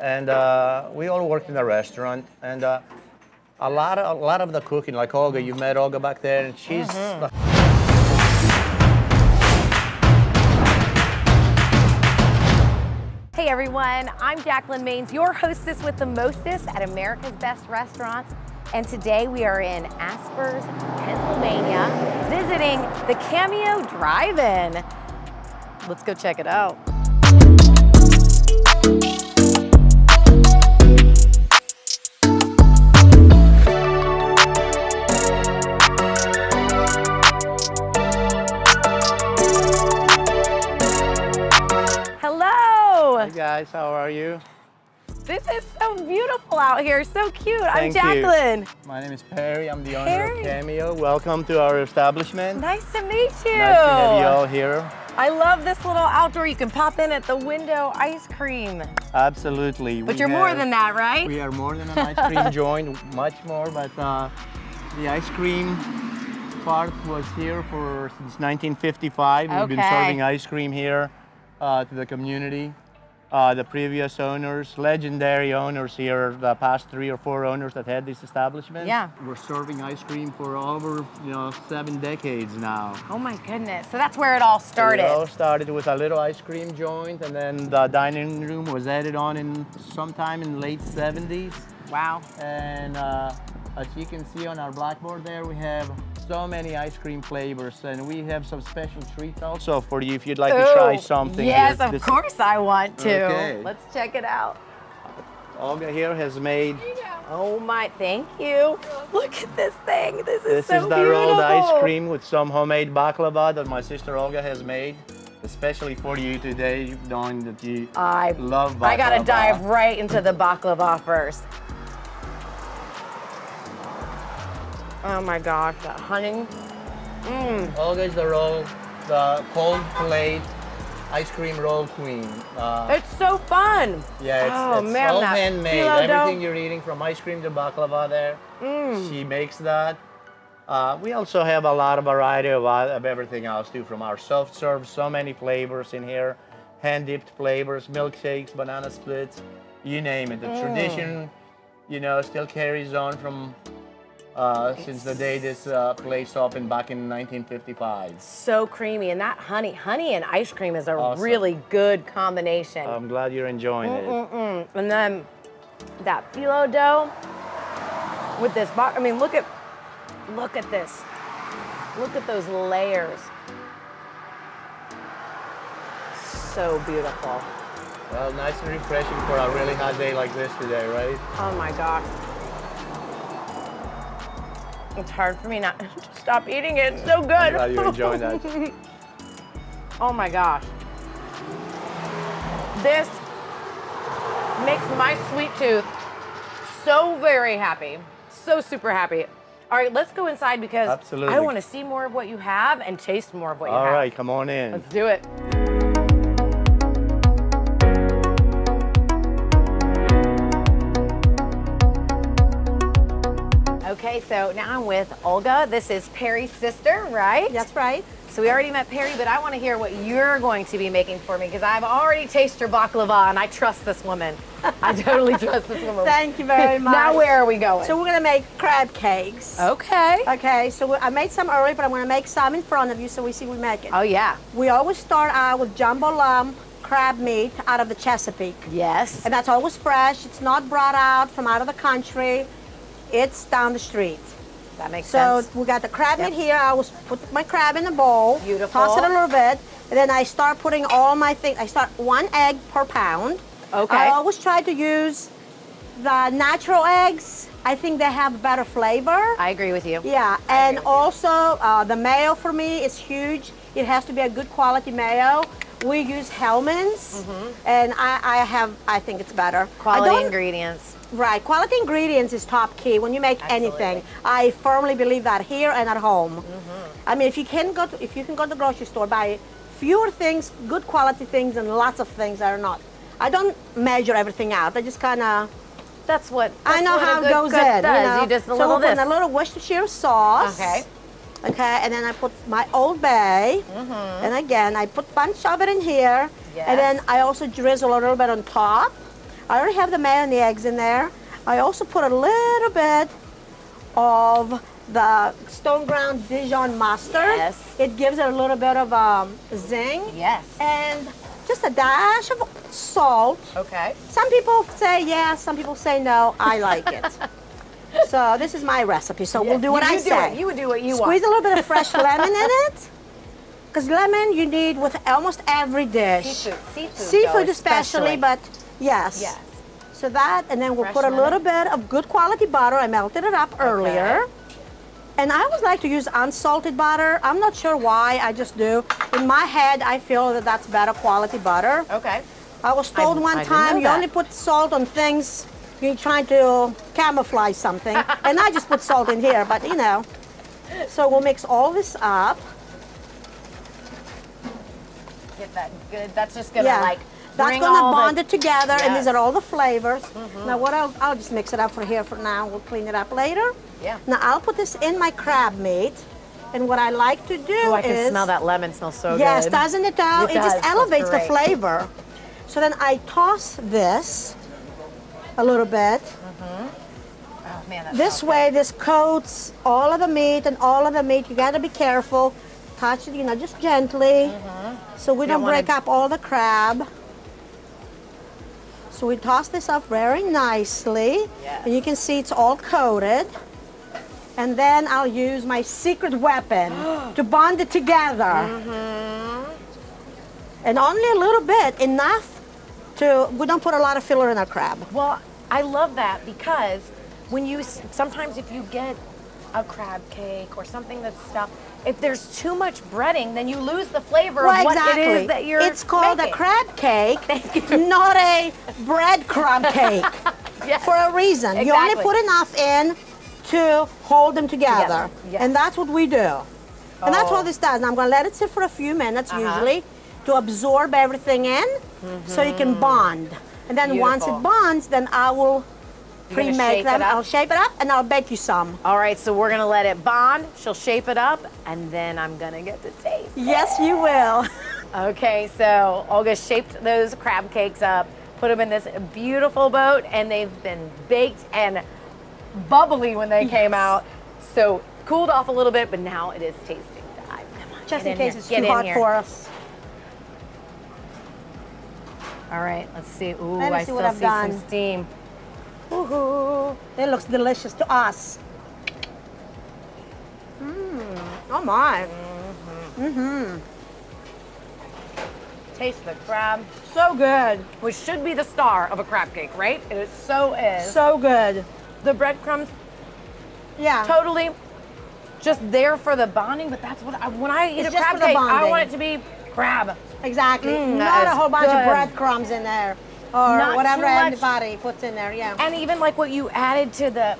and we all worked in a restaurant. And a lot of the cooking, like Olga, you met Olga back there, and she's. Hey everyone, I'm Jacqueline Maines, your hostess with the mostest at America's Best Restaurants. And today we are in Aspers, Pennsylvania, visiting the Cameo Drive-In. Let's go check it out. Hey guys, how are you? This is so beautiful out here, so cute. I'm Thank Jacqueline. You. My name is Perry, I'm the owner of Cameo. Welcome to our establishment. Nice to meet you. Nice to have you all here. I love this little outdoor, you can pop in at the window ice cream. Absolutely. But you're more than that, right? We are more than an ice cream joint, much more, but the ice cream part was here since 1955. We've been serving ice cream here to the community. The previous owners, legendary owners here, the past 3 or 4 owners that had this establishment. Yeah. We're serving ice cream for over, 7 decades now. Oh my goodness, so that's where it all started. It all started with a little ice cream joint, and then the dining room was added on in sometime in late 70s. Wow. And as you can see on our blackboard there, we have so many ice cream flavors, and we have some special treats also for you if you'd like to try something. Yes, of course I want to. Okay. Let's check it out. Olga here has made. Oh my, thank you. Look at this thing. This is so beautiful. This is the rolled ice cream with some homemade baklava that my sister Olga has made, especially for you today, knowing that you love baklava. I gotta dive right into the baklava first. Oh my gosh, that honey. Olga is the cold plate ice cream roll queen. It's so fun. Yeah, it's all handmade. Everything you're eating, from ice cream to baklava there, she makes that. We also have a lot of variety of everything else too, from our soft serve, so many flavors in here, hand-dipped flavors, milkshakes, banana splits, you name it. The tradition, still carries on from since the day this place opened back in 1955. So creamy, and that honey and ice cream is a really good combination. I'm glad you're enjoying it. And then that phyllo dough with this box. I mean, look at this. Look at those layers. So beautiful. Well, nice and refreshing for a really hot day like this today, right? Oh my gosh. It's hard for me not to stop eating it. It's so good. I'm glad you're enjoying that. Oh my gosh. This makes my sweet tooth so very happy. So super happy. All right, let's go inside because I want to see more of what you have and taste more of what you have. All right, come on in. Let's do it. Okay, so now I'm with Olga. This is Perry's sister, right? That's right. So we already met Perry, but I want to hear what you're going to be making for me because I've already tasted your baklava and I trust this woman. I totally trust this woman. Thank you very much. Now where are we going? So we're going to make crab cakes. Okay. Okay, so I made some early, but I'm going to make some in front of you so we see we make it. Oh, yeah. We always start out with jumbo lump crab meat out of the Chesapeake. Yes. And that's always fresh. It's not brought out from out of the country. It's down the street. That makes sense. So we got the crab meat here. I always put my crab in a bowl. Beautiful. Toss it a little bit. And then I start putting all my things. I start 1 egg per pound. Okay. I always try to use the natural eggs. I think they have better flavor. I agree with you. Yeah, and also the mayo for me is huge. It has to be a good quality mayo. We use Hellman's, and I think it's better. Quality ingredients. Right, quality ingredients is top key when you make anything. I firmly believe that here and at home. I mean, if you can go to the grocery store, buy fewer things, good quality things, and lots of things that are not. I don't measure everything out. I just kind of. That's what I know how it goes in. Does. You just a little put a little Worcestershire sauce. Okay. Okay, and then I put my Old Bay, and again I put a bunch of it in here, and then I also drizzle a little bit on top. I already have the mayo and the eggs in there. I also put a little bit of the stone ground Dijon mustard. Yes. It gives it a little bit of zing. Yes. And just a dash of salt. Okay. Some people say yes, some people say no. I like it. So this is my recipe. So we'll do what I say. You would do what you want. Squeeze a little bit of fresh lemon in it. Because lemon you need with almost every dish. Seafood especially, but yes. Yes. So that, and then we'll Fresh put a lemon. little bit of good quality butter. I melted it up earlier. And I always like to use unsalted butter. I'm not sure why, I just do. In my head, I feel that that's better quality butter. Okay. I was told one time you only put salt on things you're trying to camouflage something. And I just put salt in here, but you know. So we'll mix all this up. Get that good. That's just gonna like that's bring gonna all bond the, it together, and these Yes. are all the flavors. Now what I'll just mix it up for here for now. We'll clean it up later. Yeah. Now I'll put this in my crab meat, and what I like to do Oh, I is can smell that lemon. Smells so yes, good. doesn't it though? It It just does. Smells elevates the great. flavor. So then I toss this a little bit. Oh man, that This smells way, this coats all of the meat, and all of the meat, you gotta be careful. Touch it, you know, just gently, so we don't break up all the crab. So we toss this up very nicely, Yes. and you can see it's all coated. And then I'll use my secret weapon to bond it together. And only a little bit, enough to, we don't put a lot of filler in our crab. Well, I love that because when you sometimes if you get a crab cake or something that's stuffed, if there's too much breading, then you lose the flavor of what it is that you're It's called making. a crab cake, not a breadcrumb cake. Yes. For a reason. You only Exactly. put enough in to hold them together. Yes. And that's what we do. And that's Oh. what this does. And I'm going to let it sit for a few minutes usually to absorb everything in so you can bond. And then once Beautiful. it bonds, then I will You're gonna pre-make shape them. it up? I'll shape it up and I'll bake you some. All right, so we're gonna let it bond. She'll shape it up, and then I'm gonna get to taste. Yes, you will. Okay, so Olga shaped those crab cakes up, put them in this beautiful boat, and they've been baked and bubbly when they came out. So cooled off a little bit, but now it is tasting time. Come on, Just get in case here. it's Get too in hot here. for us. All right, let's see. Ooh, Let me I see still what I've see done. some steam. Woohoo! It looks delicious to us. Oh my. Taste the crab, So good. which should be the star of a crab cake, right? It so is. So good. The breadcrumbs, Yeah. totally just there for the bonding, but that's what when I eat It's a just crab for the cake, I bonding. want it to be crab. Exactly. that Not a is whole bunch of good. breadcrumbs in there or Not whatever too much. anybody puts in there. Yeah. And even like what you added to the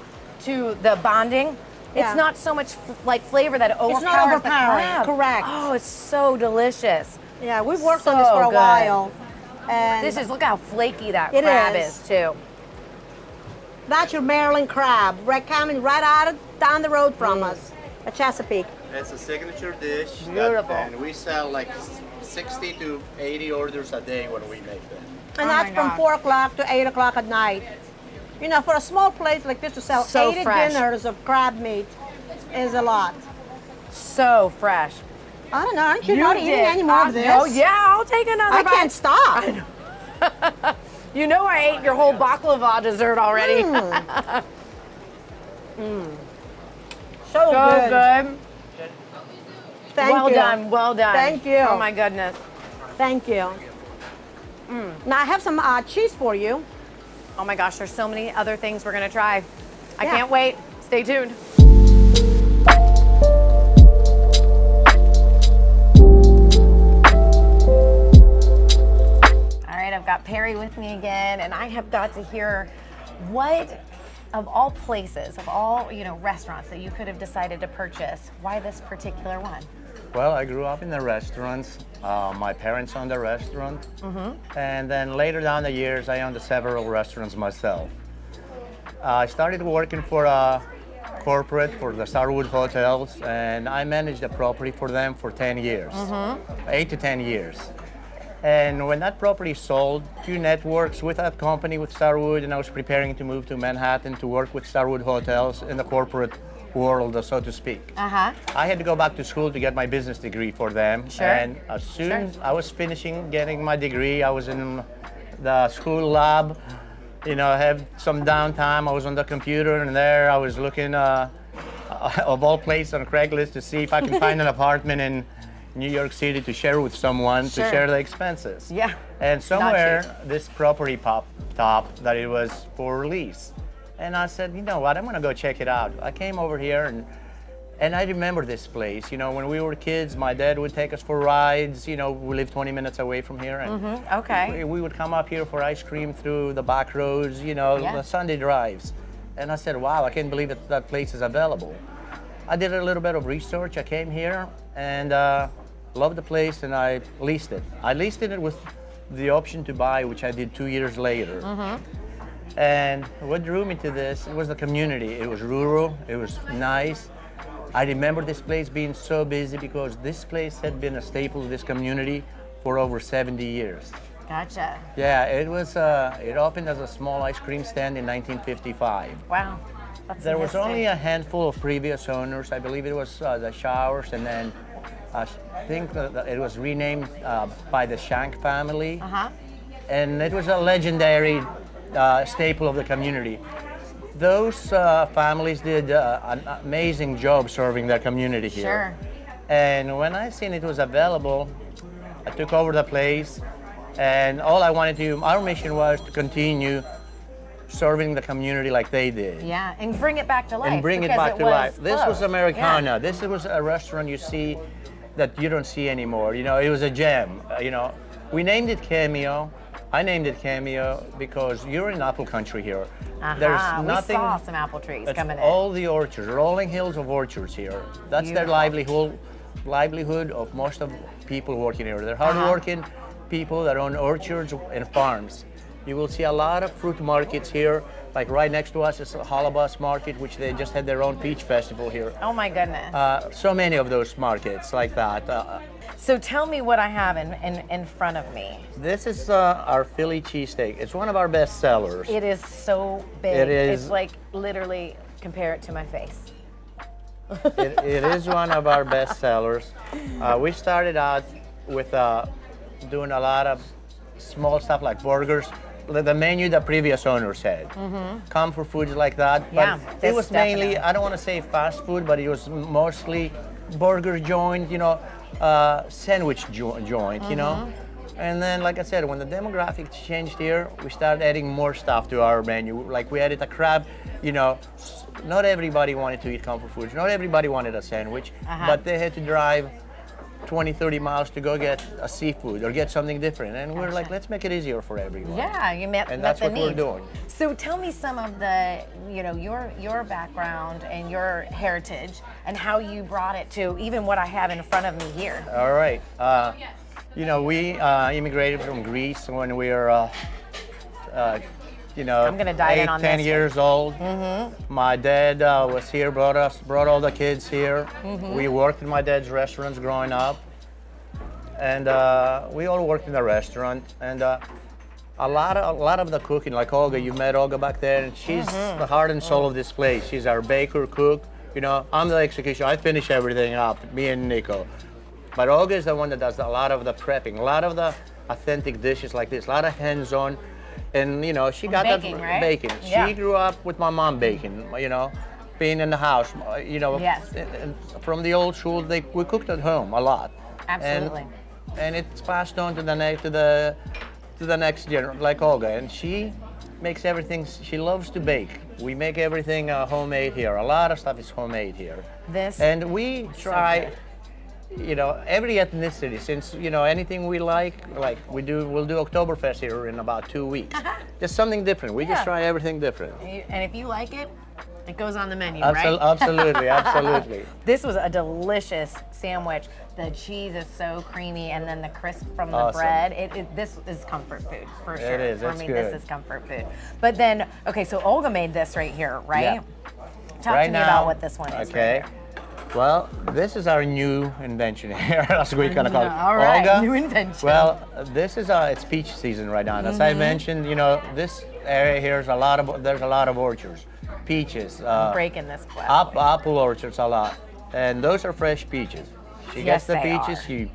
bonding, Yeah. it's not so much like flavor that overpowers not the overpowering, crab. correct. Oh, it's so delicious. Yeah, we've worked on this So for a good. while. And This is, look how flaky that It crab is. is too. that's your Maryland crab. Coming right out of down the road from us at Chesapeake. It's a signature dish. Beautiful. And we sell like 60 to 80 orders a day when we make them. And Oh that's my from gosh. 4 o'clock to 8 o'clock at night. You know, for a small place like this to sell So 80 fresh. dinners of crab meat is a lot. So fresh. I don't know, aren't you not eating did. any more of this? Oh yeah, I'll take another I bite. can't stop. You know I ate your whole baklava dessert already. So good. good. Thank well you. done, well done. Thank you. Oh my goodness. Thank you. Now I have some cheese for you. Oh my gosh, there's so many other things we're gonna try. I Yeah. can't wait. Stay tuned. All right, I've got Perry with me again, and I have got to hear what of all places, of all restaurants that you could have decided to purchase, why this particular one? Well, I grew up in the restaurants. My parents owned a restaurant. And then later down the years, I owned several restaurants myself. I started working for a corporate for the Starwood Hotels, and I managed the property for them for 10 years, 8 to 10 years. And when that property sold, few networks with that company, with Starwood, and I was preparing to move to Manhattan to work with Starwood Hotels in the corporate world, so to speak. I had to go back to school to get my business degree for them. Sure. And as soon as I was finishing getting my degree, I was in the school lab, you know, have some downtime. I was on the computer, and there I was looking, of all places, on Craigslist to see if I can find an apartment in New York City to share with someone, to share the expenses. Yeah. And somewhere this property popped up that it was for lease. And I said, you know what, I'm gonna go check it out. I came over here and I remember this place. You know, when we were kids, my dad would take us for rides. You know, we live 20 minutes away from here. And Okay. we would come up here for ice cream through the back roads, you know, the Sunday drives. And I said, wow, I can't believe that place is available. I did a little bit of research. I came here and loved the place, and I leased it. I leased it with the option to buy, which I did 2 years later. And what drew me to this, it was the community. It was rural, it was nice. I remember this place being so busy because this place had been a staple of this community for over 70 years. Gotcha. Yeah, it was, it opened as a small ice cream stand in 1955. Wow. That's There was interesting. only a handful of previous owners. I believe it was the Showers, and then I think that it was renamed by the Shank family. And it was a legendary staple of the community. Those families did an amazing job serving their community here. Sure. And when I seen it was available, I took over the place, and all I wanted to, our mission was to continue serving the community like they did. Yeah, and bring it back to life. And bring it because back to life. This was closed. Americana. Yeah. This was a restaurant you see that you don't see anymore. You know, it was a gem. You know, we named it Cameo. I named it Cameo because you're in apple country here. There's nothing. We saw some apple trees It's coming in. all the orchards, rolling hills of orchards here. That's their livelihood of most of people working here. They're hardworking people that own orchards and farms. You will see a lot of fruit markets here. Like right next to us is a Halabas market, which they just had their own peach festival here. Oh my goodness. So many of those markets like that. So tell me what I have in front of me. This is our Philly cheesesteak. It's one of our best sellers. It is so big. It is. It's like literally compare it to my face. It is one of our best sellers. We started out with doing a lot of small stuff like burgers, the menu that previous owners had. Comfort foods like that. Yeah, But this it was mainly, definitely. I don't want to say fast food, but it was mostly burger joint, you know, sandwich joint, you know. And then, like I said, when the demographic changed here, we started adding more stuff to our menu. Like we added a crab, you know, not everybody wanted to eat comfort foods. Not everybody wanted a sandwich, but they had to drive 20, 30 miles to go get a seafood or get something different. And we're like, let's make it easier for everyone. Yeah, you met And met that's the what we're needs. doing. So tell me some of the, you know, your background and your heritage and how you brought it to even what I have in front of me here. All right. You know, we immigrated from Greece when we were, you know, I'm gonna dive in on 10 this years old. My dad was here, brought all the kids here. We worked in my dad's restaurants growing up. And we all worked in the restaurant. And a lot of the cooking, like Olga, you met Olga back there, and she's the heart and soul of this place. She's our baker, cook. You know, I'm the executioner. I finish everything up, me and Nico. But Olga is the one that does a lot of the prepping, a lot of the authentic dishes like this, a lot of hands-on. And, you know, she got baking, that right? baking. Yeah. She grew up with my mom baking, you know, being in the house, you know. Yes. And from the old school, we cooked at home a lot. Absolutely. And it's passed on to the next generation, like Olga. And she makes everything, she loves to bake. We make everything homemade here. A lot of stuff is homemade here. And we try, you know, every ethnicity, since, you know, anything we like we'll do Oktoberfest here in about 2 weeks. Just something different. We just try everything different. And if you like it, it goes on the menu, Absolutely, right? absolutely, absolutely. This was a delicious sandwich. The cheese is so creamy, and then the crisp from the Awesome. bread. This is comfort food, for sure. It is, For it's me, good. this is comfort food. But then, okay, so Olga made this right here, right? Yeah. Talk Right to me now, about what this one is. Okay. Right here. Well, this is our new invention here, as we kind of call it. All right, Olga, new invention. Well, this is it's peach season right now. And as I mentioned, this area here is there's a lot of orchards, peaches. Breaking this clip. Apple orchards a lot, and those are fresh peaches. She gets the Yes, they peaches, are. she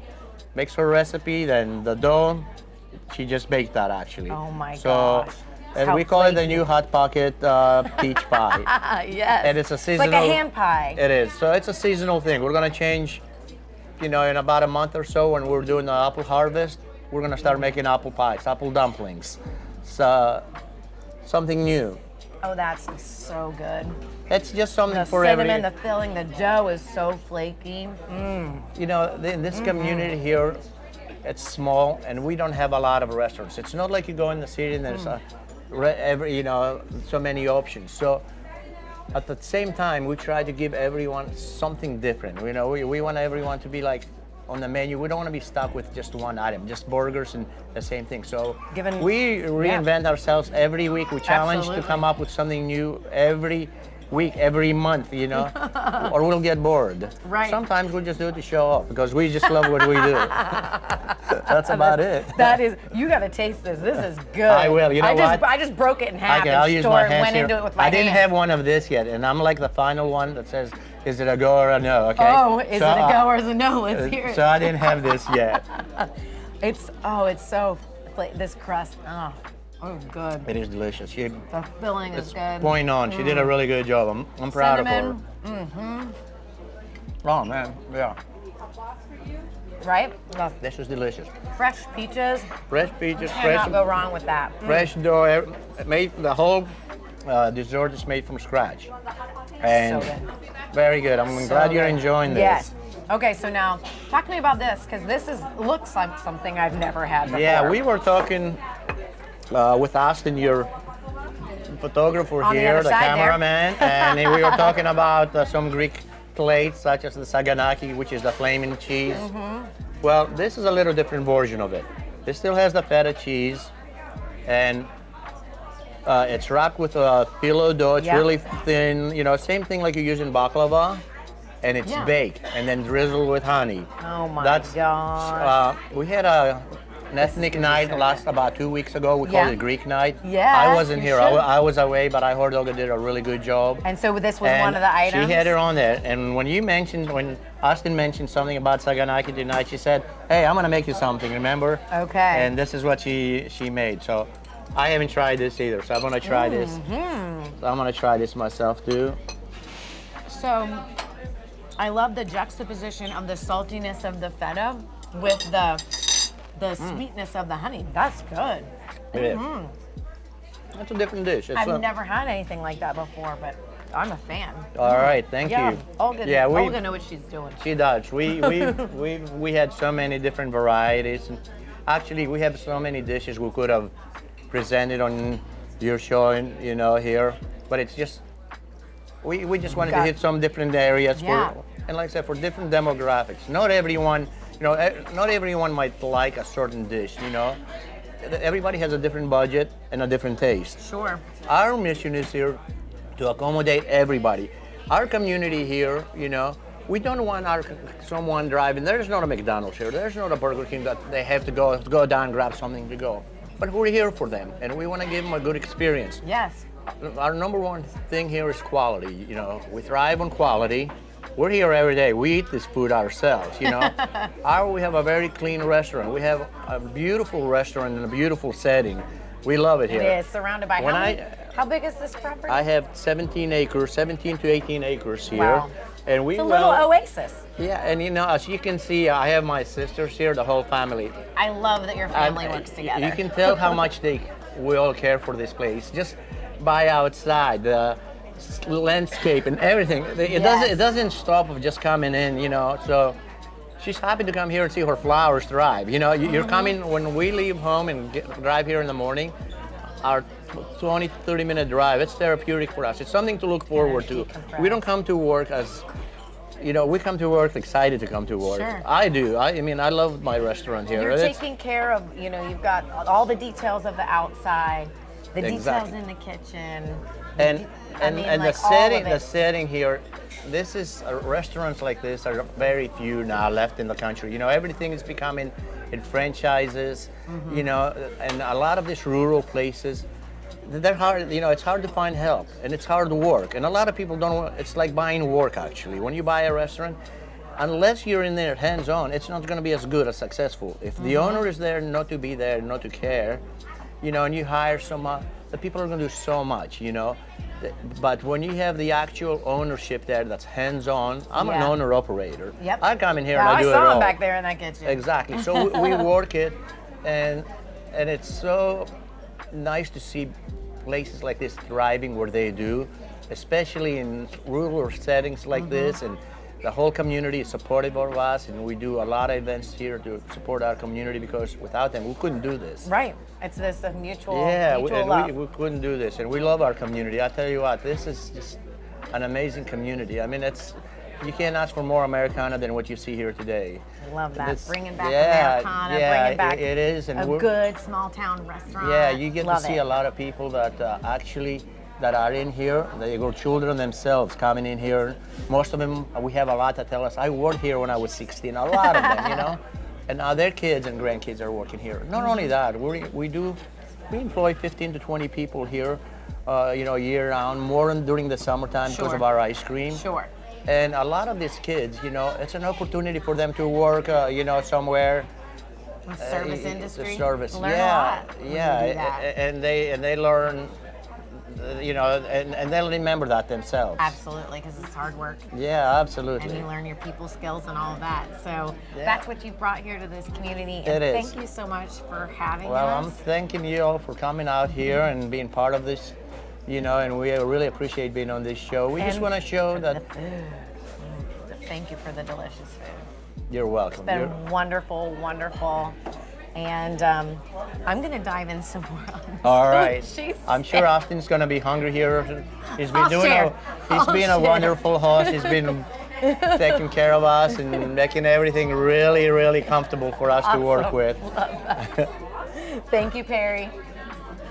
makes her recipe, then the dough, she just baked that actually. Oh my so, gosh. And How we call it the flaky. new Hot Pocket peach pie. Yes. And it's a seasonal. It's like a hand pie. It is. So it's a seasonal thing. We're gonna change, in about a month or so when we're doing the apple harvest, we're gonna start making apple pies, apple dumplings. So something new. Oh, that's so good. It's just something The for cinnamon, every. the filling, the dough is so flaky. In this community here, it's small and we don't have a lot of restaurants. It's not like you go in the city and there's so many options. So at the same time, we try to give everyone something different. We want everyone to be like on the menu. We don't want to be stuck with just one item, just burgers and the same thing. So we reinvent ourselves every week. We challenge to come up with something new every week, every month, or we'll get bored. Right. Sometimes we just do it to show off because we just love what we do. That's about it. That is, you gotta taste this. This is good. I will. You know what? I just broke it in half I'll in use store my and hands went here. into it with my I didn't hands. have one of this yet, and I'm like the final one that says, is it a go or a no, okay? Oh, is it a go or is it a no? Let's hear it. So I didn't have this yet. It's so, this crust, oh good. It is delicious. The filling is good. Point on. She did a really good job. I'm proud Cinnamon. of her. Oh man, yeah. Right? This is delicious. Fresh peaches. Fresh peaches, Cannot go wrong with that. fresh dough. The whole dessert is made from scratch. And So good. very good. I'm glad you're enjoying this. Yes. Okay, so now talk to me about this because this looks like something I've never had before. Yeah, we were talking with Austin, your photographer On the here, other the side there. cameraman, and we were talking about some Greek plates such as the saganaki, which is the flaming cheese. Well, this is a little different version of it. This still has the feta cheese, and it's wrapped with a phyllo dough. It's really thin, same thing like you use in baklava. And it's baked and then drizzled with honey. Oh my gosh. We had an ethnic night about 2 weeks ago. We called it Greek night. Yes, I wasn't you here. should. I was away, but I heard Olga did a really good job. And so this was And one of the items? She had it on there. And when Austin mentioned something about saganaki tonight, she said, hey, I'm going to make you something, remember? Okay. And this is what she made. So I haven't tried this either. So I'm going to try this. So I'm going to try this myself too. So I love the juxtaposition of the saltiness of the feta with the sweetness of the honey. That's good. It is. That's a different dish. I've never had anything like that before, but I'm a fan. All right, thank you. Olga knows what she's doing. She does. We had so many different varieties, and actually we have so many dishes we could have presented on your show, here. But it's just we just wanted to hit some different areas and like I said, for different demographics. Not everyone, not everyone might like a certain dish. Everybody has a different budget and a different taste. Sure. Our mission is here to accommodate everybody. Our community here, we don't want someone driving. There's not a McDonald's here. There's not a Burger King that they have to go down and grab something to go. But we're here for them, and we want to give them a good experience. Yes. Our number one thing here is quality. We thrive on quality. We're here every day. We eat this food ourselves. We have a very clean restaurant. We have a beautiful restaurant in a beautiful setting. We love it here. It is surrounded by how big is this property? I have 17 to 18 acres here. Wow. And It's a little oasis. Yeah, and as you can see, I have my sisters here, the whole family. I love that your family works together. You can tell how much we all care for this place. Just by outside, the landscape and everything. It doesn't stop of just coming in, So she's happy to come here and see her flowers thrive. You're coming when we leave home and drive here in the morning. Our 20, 30-minute drive, it's therapeutic for us. It's something to look forward to. We don't come to work we come to work excited to come to work. Sure. I do. I love my restaurant here. You're taking care of, you've got all the details of the outside. The details Exactly. in the kitchen. And like the setting here, this is restaurants like this are very few now left in the country. You know, everything is becoming in franchises. You know, and a lot of these rural places, they're hard. You know, it's hard to find help, and it's hard to work. And a lot of people don't want. It's like buying work actually. When you buy a restaurant, unless you're in there hands-on, it's not going to be as good as successful. If the owner is there, not to be there, not to care, you know, and you hire someone, the people are going to do so much, you know. But when you have the actual ownership there that's hands-on, I'm an owner-operator. Yep. I come in here Now, and I do it saw all. him back there in that kitchen. Exactly. So we work it, and it's so nice to see places like this thriving where they do, especially in rural settings like this, and the whole community is supportive of us, and we do a lot of events here to support our community, because without them we couldn't do this. Right. It's this mutual, Yeah, love. we couldn't do this, and we love our community. I tell you what, this is just an amazing community. I mean, you can't ask for more Americana than what you see here today. I love that. This- Bringing back yeah, Americana, yeah, bringing back it is, and a we're- good small town restaurant. Yeah, you get Love to see it. a lot of people that that are in here. They go children themselves coming in here. Most of them, we have a lot that tell us, I worked here when I was 16. A lot of them, you know. And now their kids and grandkids are working here. Not only that, we employ 15 to 20 people here, you know, year round, more during the summertime because Sure. of our ice cream. Sure. And a lot of these kids, you know, it's an opportunity for them to work, you know, somewhere. The service industry. The service, Learn yeah, a lot when you do yeah, that. and they learn, you know, and they'll remember that themselves. Absolutely, because it's hard work. Yeah, absolutely. And you learn your people skills and all of that. So Yeah. that's what you've brought here to this community. It And is. thank you so much for having Well, us. I'm thanking you all for coming out here and being part of this, you know, and we really appreciate being on this show. We just And want to show that the food. Thank you for the delicious food. you're welcome. It's been wonderful, wonderful. And I'm going to dive in some more on this. All right. She's I'm sure Austin's going to be hungry here. He's been I'll share. he's I'll been a share. wonderful host. He's been taking care of us and making everything really, really comfortable for us to work Awesome. with. Thank you, Perry.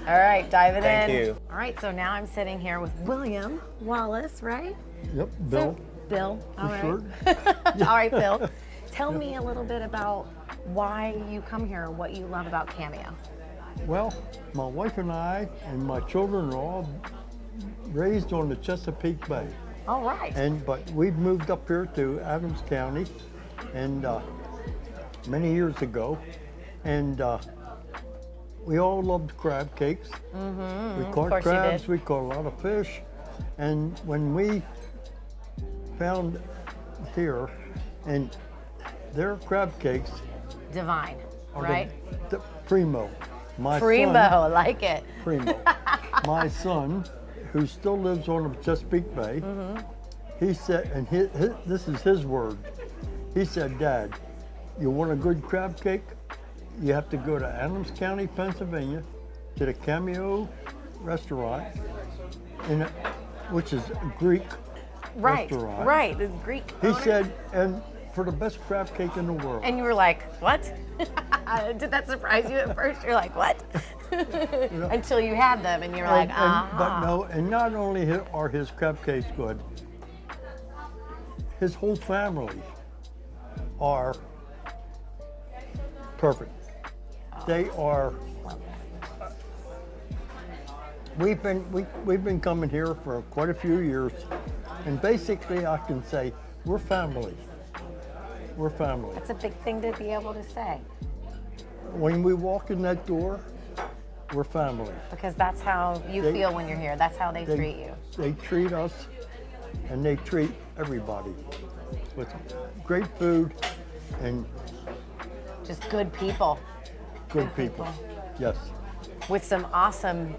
All right, dive it Thank in. you. All right, so now I'm sitting here with William Wallace, right? Yep, Bill. Bill. All right. short. All right, Bill. Tell me a little bit about why you come here and what you love about Cameo. Well, my wife and I and my children are all raised on the Chesapeake Bay. All right. But we've moved up here to Adams County and many years ago. And we all loved crab cakes. We Of caught course you crabs, did. we caught a lot of fish. And when we found here, and their crab cakes Divine, are right? the primo. My Primo, son, like it. primo. My son, who still lives on the Chesapeake Bay, he said, and this is his word. He said, "Dad, you want a good crab cake? You have to go to Adams County, Pennsylvania, to the Cameo restaurant, which is a Greek Right, restaurant." right. The Greek. He owner. said, and for the best crab cake in the world. And you were like, what? Did that surprise you at first? You're like, what? Until you had them and you were like, But no, and not only are his crab cakes good, his whole family are perfect. They are. We've been coming here for quite a few years, and basically I can say we're family. We're family. That's a big thing to be able to say, When we walk in that door, we're family. because that's how you They- feel when you're here. That's how they treat you. They treat us, and they treat everybody with great food and Just good people good people. Yes. with some awesome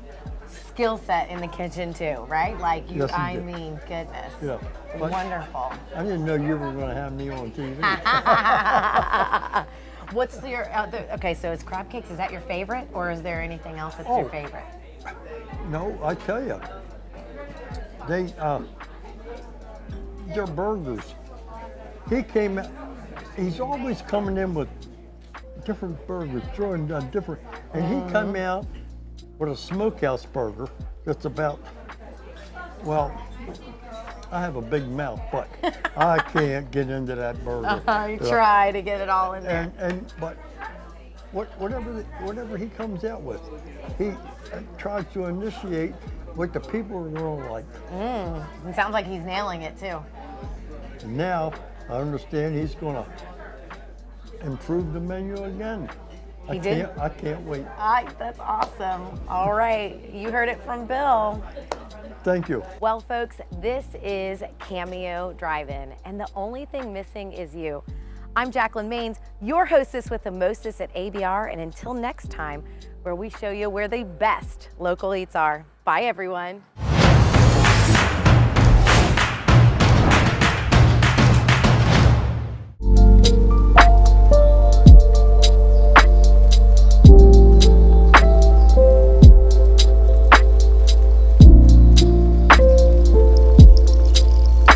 skill set in the kitchen too, right? Like you, Yes, I indeed. mean, goodness. Yeah. But Wonderful. I didn't know you were going to have me on TV. What's your okay? So is crab cakes? Is that your favorite, or is there anything else that's your Oh. favorite? No, I tell you, their burgers. He's always coming in with different burgers, throwing different, and he come out with a smokehouse burger that's about, well, I have a big mouth, but I can't get into that burger. You try to get it all in there. But whatever he comes out with, he tries to initiate what the people are going to like. It sounds like he's nailing it too. And now I understand he's going to improve the menu again. He did? I can't wait. That's awesome. All right, you heard it from Bill. Thank you. Well, folks, this is Cameo Drive-In, and the only thing missing is you. I'm Jacqueline Maines, your hostess with the mostest at ABR, and until next time, where we show you where the best local eats are. Bye, everyone.